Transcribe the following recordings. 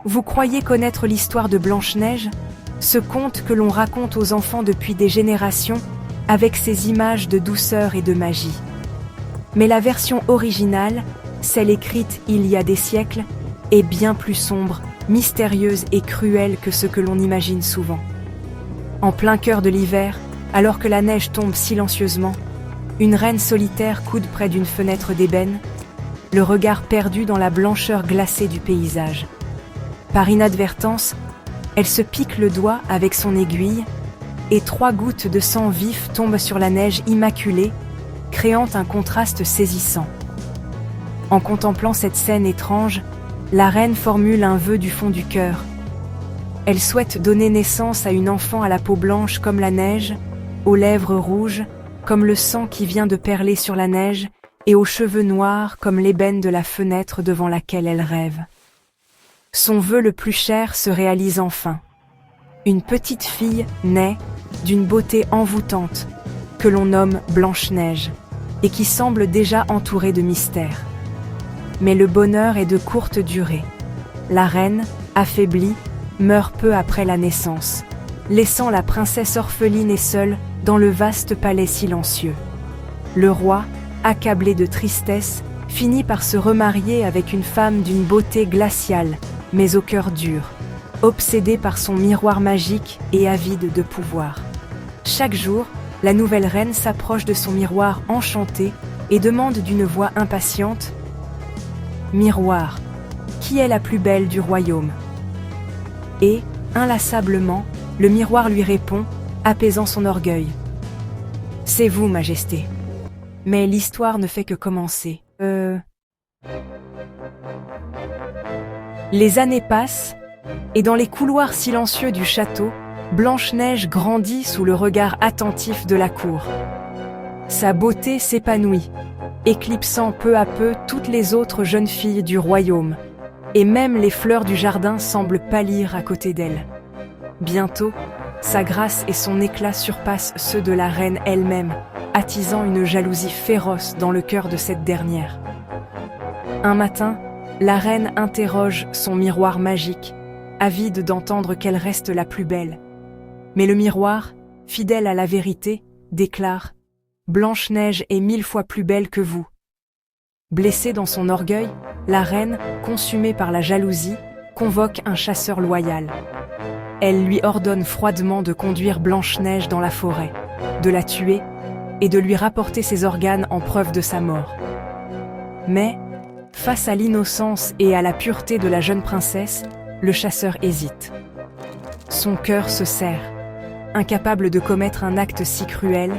Vous croyez connaître l'histoire de Blanche-Neige? Ce conte que l'on raconte aux enfants depuis des générations, avec ses images de douceur et de magie. Mais la version originale, celle écrite il y a des siècles, est bien plus sombre, mystérieuse et cruelle que ce que l'on imagine souvent. En plein cœur de l'hiver, alors que la neige tombe silencieusement, une reine solitaire coude près d'une fenêtre d'ébène, le regard perdu dans la blancheur glacée du paysage. Par inadvertance, elle se pique le doigt avec son aiguille, et 3 gouttes de sang vif tombent sur la neige immaculée, créant un contraste saisissant. En contemplant cette scène étrange, la reine formule un vœu du fond du cœur. Elle souhaite donner naissance à une enfant à la peau blanche comme la neige, aux lèvres rouges comme le sang qui vient de perler sur la neige et aux cheveux noirs comme l'ébène de la fenêtre devant laquelle elle rêve. Son vœu le plus cher se réalise enfin. Une petite fille naît d'une beauté envoûtante que l'on nomme Blanche-Neige et qui semble déjà entourée de mystères. Mais le bonheur est de courte durée. La reine, affaiblie, meurt peu après la naissance, laissant la princesse orpheline et seule dans le vaste palais silencieux. Le roi, accablé de tristesse, finit par se remarier avec une femme d'une beauté glaciale, mais au cœur dur, obsédée par son miroir magique et avide de pouvoir. Chaque jour, la nouvelle reine s'approche de son miroir enchanté et demande d'une voix impatiente « Miroir, qui est la plus belle du royaume ?» Et, inlassablement, le miroir lui répond, apaisant son orgueil. « C'est vous, Majesté. » Mais l'histoire ne fait que commencer. Les années passent, et dans les couloirs silencieux du château, Blanche-Neige grandit sous le regard attentif de la cour. Sa beauté s'épanouit, éclipsant peu à peu toutes les autres jeunes filles du royaume, et même les fleurs du jardin semblent pâlir à côté d'elle. Bientôt, sa grâce et son éclat surpassent ceux de la reine elle-même, attisant une jalousie féroce dans le cœur de cette dernière. Un matin, la reine interroge son miroir magique, avide d'entendre qu'elle reste la plus belle. Mais le miroir, fidèle à la vérité, déclare « Blanche-Neige est 1000 fois plus belle que vous ». Blessée dans son orgueil, la reine, consumée par la jalousie, convoque un chasseur loyal. Elle lui ordonne froidement de conduire Blanche-Neige dans la forêt, de la tuer et de lui rapporter ses organes en preuve de sa mort. Mais, face à l'innocence et à la pureté de la jeune princesse, le chasseur hésite. Son cœur se serre, incapable de commettre un acte si cruel,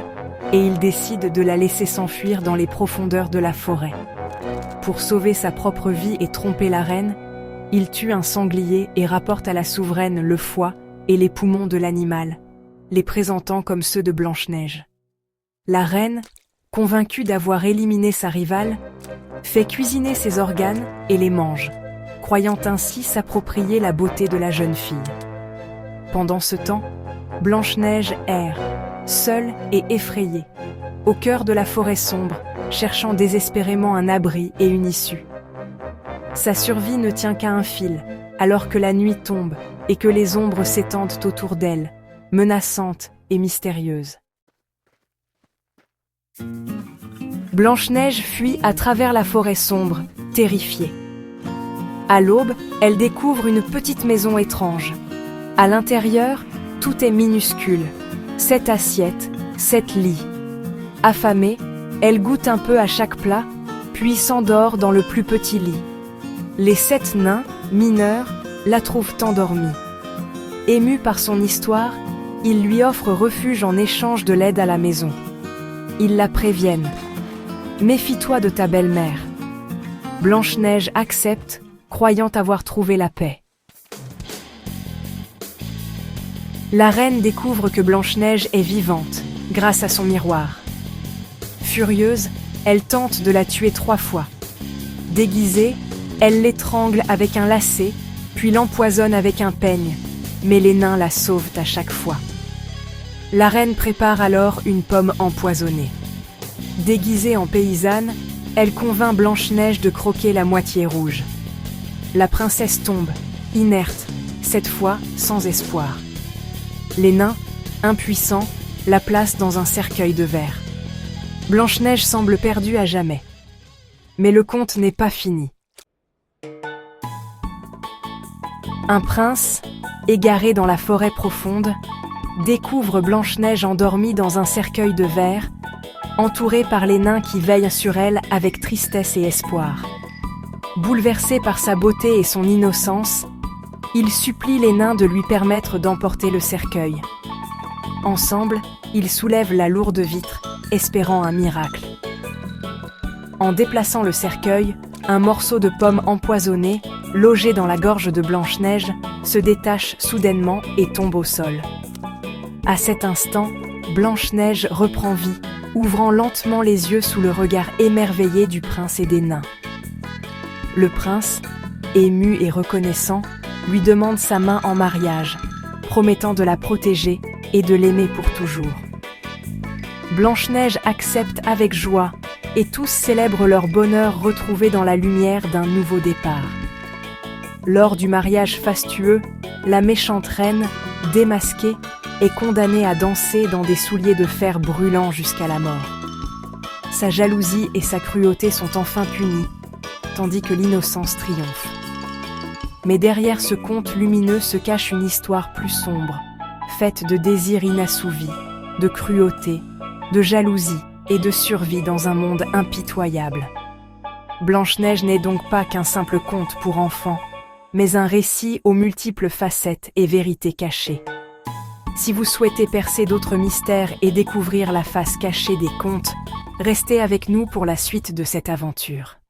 et il décide de la laisser s'enfuir dans les profondeurs de la forêt. Pour sauver sa propre vie et tromper la reine, il tue un sanglier et rapporte à la souveraine le foie et les poumons de l'animal, les présentant comme ceux de Blanche-Neige. La reine, convaincue d'avoir éliminé sa rivale, fait cuisiner ses organes et les mange, croyant ainsi s'approprier la beauté de la jeune fille. Pendant ce temps, Blanche-Neige erre, seule et effrayée, au cœur de la forêt sombre, cherchant désespérément un abri et une issue. Sa survie ne tient qu'à un fil, alors que la nuit tombe et que les ombres s'étendent autour d'elle, menaçantes et mystérieuses. Blanche-Neige fuit à travers la forêt sombre, terrifiée. À l'aube, elle découvre une petite maison étrange. À l'intérieur, tout est minuscule. 7 assiettes, 7 lits. Affamée, elle goûte un peu à chaque plat, puis s'endort dans le plus petit lit. Les 7 nains, mineurs, la trouvent endormie. Émus par son histoire, ils lui offrent refuge en échange de l'aide à la maison. Ils la préviennent. « Méfie-toi de ta belle-mère ». Blanche-Neige accepte, croyant avoir trouvé la paix. La reine découvre que Blanche-Neige est vivante, grâce à son miroir. Furieuse, elle tente de la tuer 3 fois. Déguisée, elle l'étrangle avec un lacet, puis l'empoisonne avec un peigne, mais les nains la sauvent à chaque fois. La reine prépare alors une pomme empoisonnée. Déguisée en paysanne, elle convainc Blanche-Neige de croquer la moitié rouge. La princesse tombe, inerte, cette fois sans espoir. Les nains, impuissants, la placent dans un cercueil de verre. Blanche-Neige semble perdue à jamais. Mais le conte n'est pas fini. Un prince, égaré dans la forêt profonde, découvre Blanche-Neige endormie dans un cercueil de verre, entourée par les nains qui veillent sur elle avec tristesse et espoir. Bouleversé par sa beauté et son innocence, il supplie les nains de lui permettre d'emporter le cercueil. Ensemble, ils soulèvent la lourde vitre, espérant un miracle. En déplaçant le cercueil, un morceau de pomme empoisonnée, logé dans la gorge de Blanche-Neige, se détache soudainement et tombe au sol. À cet instant, Blanche-Neige reprend vie, ouvrant lentement les yeux sous le regard émerveillé du prince et des nains. Le prince, ému et reconnaissant, lui demande sa main en mariage, promettant de la protéger et de l'aimer pour toujours. Blanche-Neige accepte avec joie, et tous célèbrent leur bonheur retrouvé dans la lumière d'un nouveau départ. Lors du mariage fastueux, la méchante reine, démasquée, est condamnée à danser dans des souliers de fer brûlants jusqu'à la mort. Sa jalousie et sa cruauté sont enfin punies, tandis que l'innocence triomphe. Mais derrière ce conte lumineux se cache une histoire plus sombre, faite de désirs inassouvis, de cruauté, de jalousie et de survie dans un monde impitoyable. Blanche-Neige n'est donc pas qu'un simple conte pour enfants, mais un récit aux multiples facettes et vérités cachées. Si vous souhaitez percer d'autres mystères et découvrir la face cachée des contes, restez avec nous pour la suite de cette aventure.